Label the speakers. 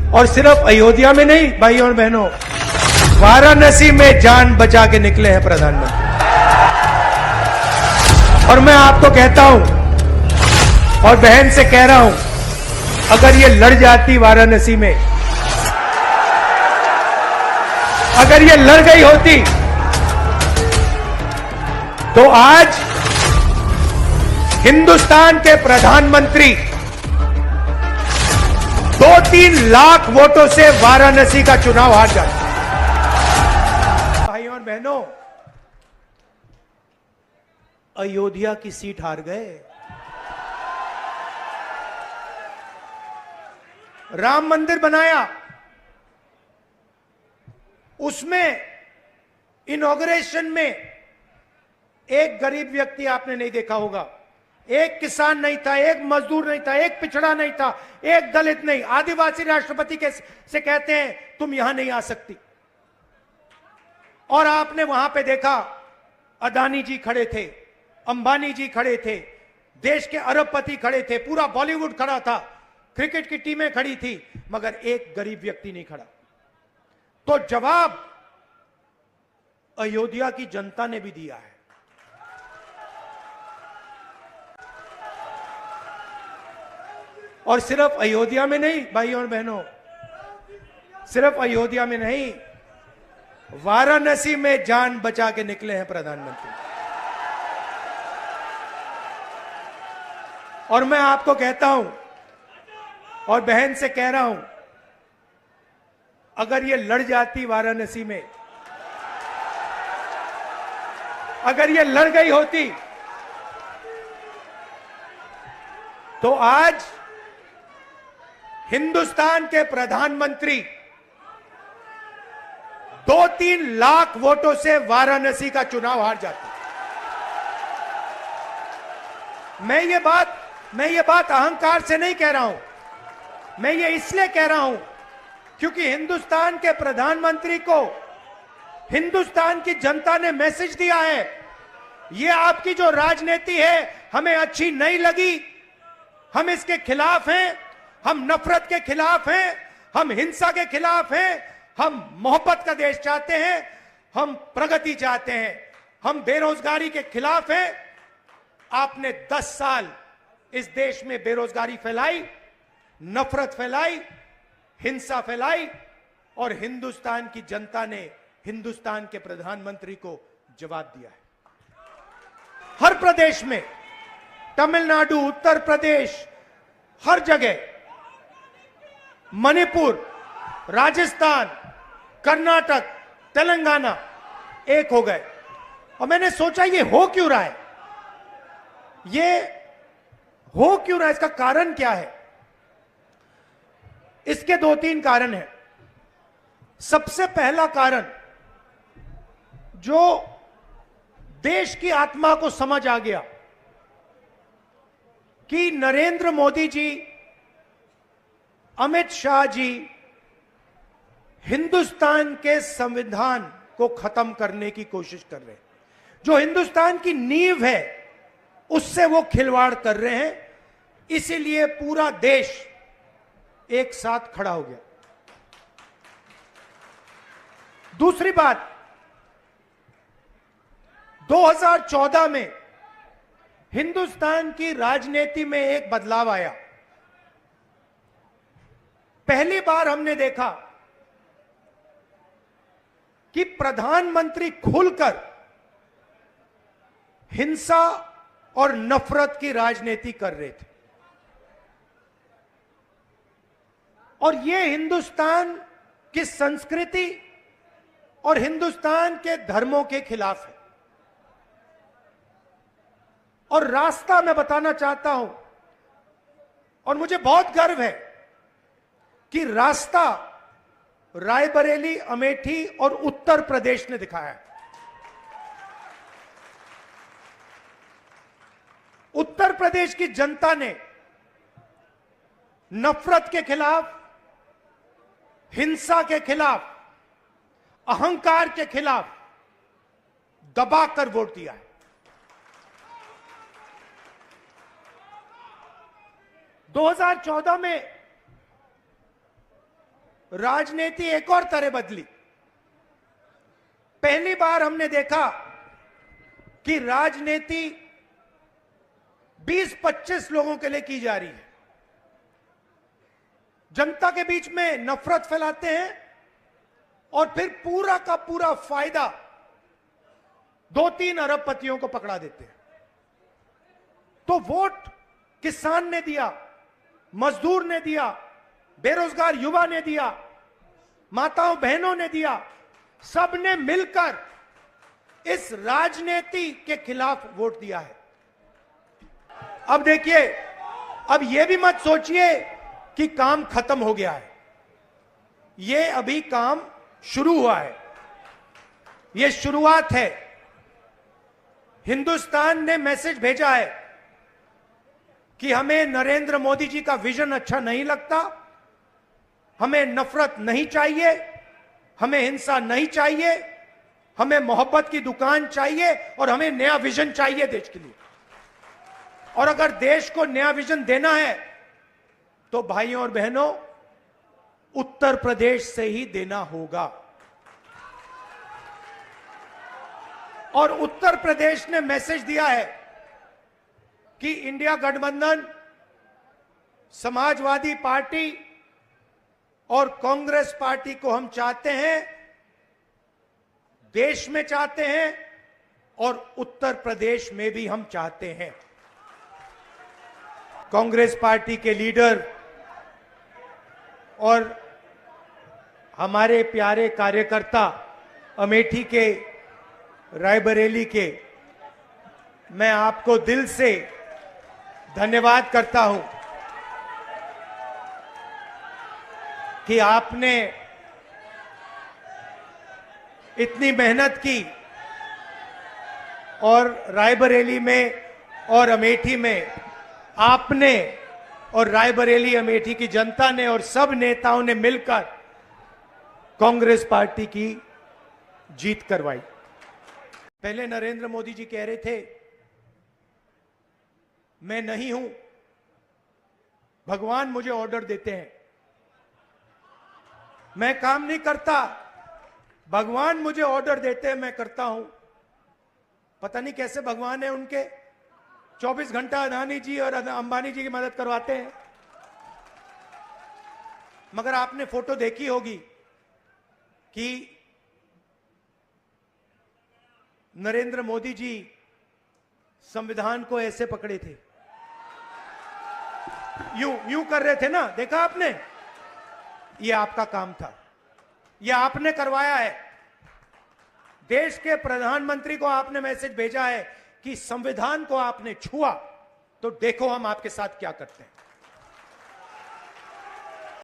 Speaker 1: और सिर्फ अयोध्या में नहीं भाइयों और बहनों, वाराणसी में जान बचा के निकले हैं प्रधानमंत्री। और मैं आपको कहता हूं और बहन से कह रहा हूं, अगर ये लड़ जाती वाराणसी में, अगर ये लड़ गई होती तो आज हिंदुस्तान के प्रधानमंत्री 2-3 लाख वोटों से वाराणसी का चुनाव हार जाते। भाइयों और बहनों, अयोध्या की सीट हार गए, राम मंदिर बनाया, उसमें इनॉग्रेशन में एक गरीब व्यक्ति आपने नहीं देखा होगा, एक किसान नहीं था, एक मजदूर नहीं था, एक पिछड़ा नहीं था, एक दलित नहीं, आदिवासी राष्ट्रपति से कहते हैं तुम यहां नहीं आ सकती। और आपने वहां पे देखा अदानी जी खड़े थे, अंबानी जी खड़े थे, देश के अरबपति खड़े थे, पूरा बॉलीवुड खड़ा था, क्रिकेट की टीमें खड़ी थी, मगर एक गरीब व्यक्ति नहीं खड़ा। तो जवाब अयोध्या की जनता ने भी दिया है। और सिर्फ अयोध्या में नहीं भाइयों और बहनों, सिर्फ अयोध्या में नहीं, वाराणसी में जान बचा के निकले हैं प्रधानमंत्री। और मैं आपको कहता हूं और बहन से कह रहा हूं, अगर ये लड़ जाती वाराणसी में, अगर ये लड़ गई होती तो आज हिंदुस्तान के प्रधानमंत्री 2-3 लाख वोटों से वाराणसी का चुनाव हार जाते। मैं ये बात अहंकार से नहीं कह रहा हूं, मैं ये इसलिए कह रहा हूं क्योंकि हिंदुस्तान के प्रधानमंत्री को हिंदुस्तान की जनता ने मैसेज दिया है, ये आपकी जो राजनीति है हमें अच्छी नहीं लगी, हम इसके खिलाफ हैं, हम नफरत के खिलाफ हैं, हम हिंसा के खिलाफ हैं, हम मोहब्बत का देश चाहते हैं, हम प्रगति चाहते हैं, हम बेरोजगारी के खिलाफ हैं। आपने 10 साल इस देश में बेरोजगारी फैलाई, नफरत फैलाई, हिंसा फैलाई, और हिंदुस्तान की जनता ने हिंदुस्तान के प्रधानमंत्री को जवाब दिया है। हर प्रदेश में, तमिलनाडु, उत्तर प्रदेश, हर जगह, मणिपुर, राजस्थान, कर्नाटक, तेलंगाना एक हो गए। और मैंने सोचा ये हो क्यों रहा है, ये हो क्यों रहा है, इसका कारण क्या है? इसके 2-3 कारण हैं। सबसे पहला कारण, जो देश की आत्मा को समझ आ गया कि नरेंद्र मोदी जी, अमित शाह जी हिंदुस्तान के संविधान को खत्म करने की कोशिश कर रहे हैं, जो हिंदुस्तान की नींव है उससे वो खिलवाड़ कर रहे हैं, इसीलिए पूरा देश एक साथ खड़ा हो गया। दूसरी बात, 2014 में हिंदुस्तान की राजनीति में एक बदलाव आया। पहली बार हमने देखा कि प्रधानमंत्री खुलकर हिंसा और नफरत की राजनीति कर रहे थे, और यह हिंदुस्तान की संस्कृति और हिंदुस्तान के धर्मों के खिलाफ है। और रास्ता मैं बताना चाहता हूं, और मुझे बहुत गर्व है कि रास्ता रायबरेली, अमेठी और उत्तर प्रदेश ने दिखाया है। उत्तर प्रदेश की जनता ने नफरत के खिलाफ, हिंसा के खिलाफ, अहंकार के खिलाफ दबाकर वोट दिया है। 2014 में राजनीति एक और तरह बदली। पहली बार हमने देखा कि राजनीति 20-25 लोगों के लिए की जा रही है। जनता के बीच में नफरत फैलाते हैं और फिर पूरा का पूरा फायदा 2-3 अरबपतियों को पकड़ा देते हैं। तो वोट किसान ने दिया, मजदूर ने दिया, बेरोजगार युवा ने दिया, माताओं बहनों ने दिया, सबने मिलकर इस राजनीति के खिलाफ वोट दिया है। अब देखिए, अब यह भी मत सोचिए कि काम खत्म हो गया है। यह अभी काम शुरू हुआ है, यह शुरुआत है। हिंदुस्तान ने मैसेज भेजा है कि हमें नरेंद्र मोदी जी का विजन अच्छा नहीं लगता, हमें नफरत नहीं चाहिए, हमें हिंसा नहीं चाहिए, हमें मोहब्बत की दुकान चाहिए और हमें नया विजन चाहिए देश के लिए। और अगर देश को नया विजन देना है तो भाइयों और बहनों, उत्तर प्रदेश से ही देना होगा। और उत्तर प्रदेश ने मैसेज दिया है कि इंडिया गठबंधन, समाजवादी पार्टी और कांग्रेस पार्टी को हम चाहते हैं, देश में चाहते हैं और उत्तर प्रदेश में भी हम चाहते हैं। कांग्रेस पार्टी के लीडर और हमारे प्यारे कार्यकर्ता अमेठी के, रायबरेली के, मैं आपको दिल से धन्यवाद करता हूं कि आपने इतनी मेहनत की और रायबरेली में और अमेठी में आपने और रायबरेली अमेठी की जनता ने और सब नेताओं ने मिलकर कांग्रेस पार्टी की जीत करवाई। पहले नरेंद्र मोदी जी कह रहे थे मैं नहीं हूं, भगवान मुझे ऑर्डर देते हैं, मैं काम नहीं करता, भगवान मुझे ऑर्डर देते हैं, मैं करता हूं। पता नहीं कैसे भगवान है उनके, 24 घंटा अदानी जी और अंबानी जी की मदद करवाते हैं। मगर आपने फोटो देखी होगी कि नरेंद्र मोदी जी संविधान को ऐसे पकड़े थे, यूं यूं कर रहे थे ना, देखा आपने? ये आपका काम था, ये आपने करवाया है। देश के प्रधानमंत्री को आपने मैसेज भेजा है कि संविधान को आपने छुआ तो देखो हम आपके साथ क्या करते हैं।